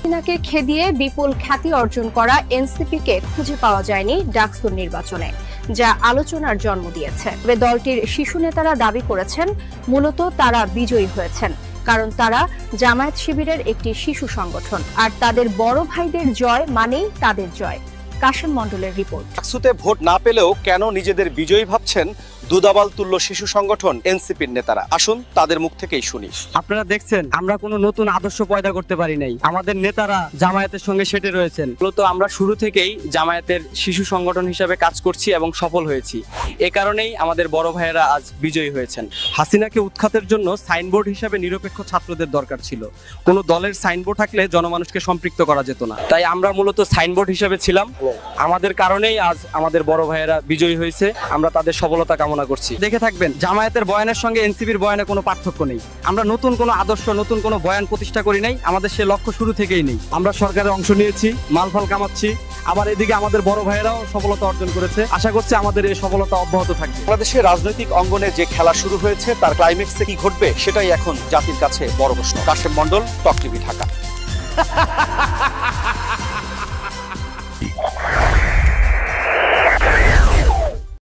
হাসিনাকে খেদিয়ে বিপুল খ্যাতি অর্জন করা এনসিপিকে খুঁজে পাওয়া যায়নি ডাকসুর নির্বাচনে, যা আলোচনার জন্ম দিয়েছে। তবে দলটির শিশু নেতারা দাবি করেছেন মূলত তারা বিজয়ী হয়েছেন, কারণ তারা জামায়াত শিবিরের একটি শিশু সংগঠন, আর তাদের বড় ভাইদের জয় মানেই তাদের জয়। কাশেম মণ্ডলের রিপোর্ট। ডাকসুতে ভোট না পেলেও কেন নিজেদের বিজয়ী ভাবছেন দুদাবাল তুল্য শিশু সংগঠন এনসিপির নেতারা? আসুন তাদের মুখ থেকেই শুনি। আপনারা দেখছেন আমরা কোনো নতুন আদর্শ পয়দা করতে পারি নাই, আমাদের নেতারা জামায়াতের সঙ্গে সেটে রয়েছেন। মূলত আমরা শুরু থেকেই জামায়াতের শিশু সংগঠন হিসাবে কাজ করছি এবং সফল হয়েছি। এ কারণেই আমাদের বড় ভাইয়েরা আজ বিজয়ী হয়েছেন। হাসিনাকে উৎখাতের জন্য সাইনবোর্ড হিসাবে নিরপেক্ষ ছাত্রদের দরকার ছিল। কোনো দলের সাইনবোর্ড থাকলে জনমানুষকে সম্পৃক্ত করা যেত না, তাই আমরা মূলত সাইনবোর্ড হিসাবে ছিলাম। আমাদের কারণেই আজ আমাদের বড় ভাইয়েরা বিজয়ী হয়েছে। আমরা তাদের সফলতা কামনা করছি। দেখে থাকবেন জামায়াতের বয়ানের সঙ্গে এনসিপির বয়ানে কোনো পার্থক্য নেই। আমরা নতুন কোনো আদর্শ, নতুন কোনো বয়ান প্রতিষ্ঠা করি নাই। আমাদের সে লক্ষ্য শুরু থেকেই নেই। আমরা সরকারে অংশ নিয়েছি, মালফাল কামাচ্ছি, আবার এদিকে আমাদের বড় ভাইয়েরাও সফলতা অর্জন করেছে। আশা করছি আমাদের এই সফলতা অব্যাহত থাকবে। বাংলাদেশের রাজনৈতিক অঙ্গনে যে খেলা শুরু হয়েছে তার ক্লাইম্যাক্সে কি ঘটবে সেটাই এখন জাতির কাছে বড় প্রশ্ন। কাশেম মণ্ডল, টক টিভি, ঢাকা।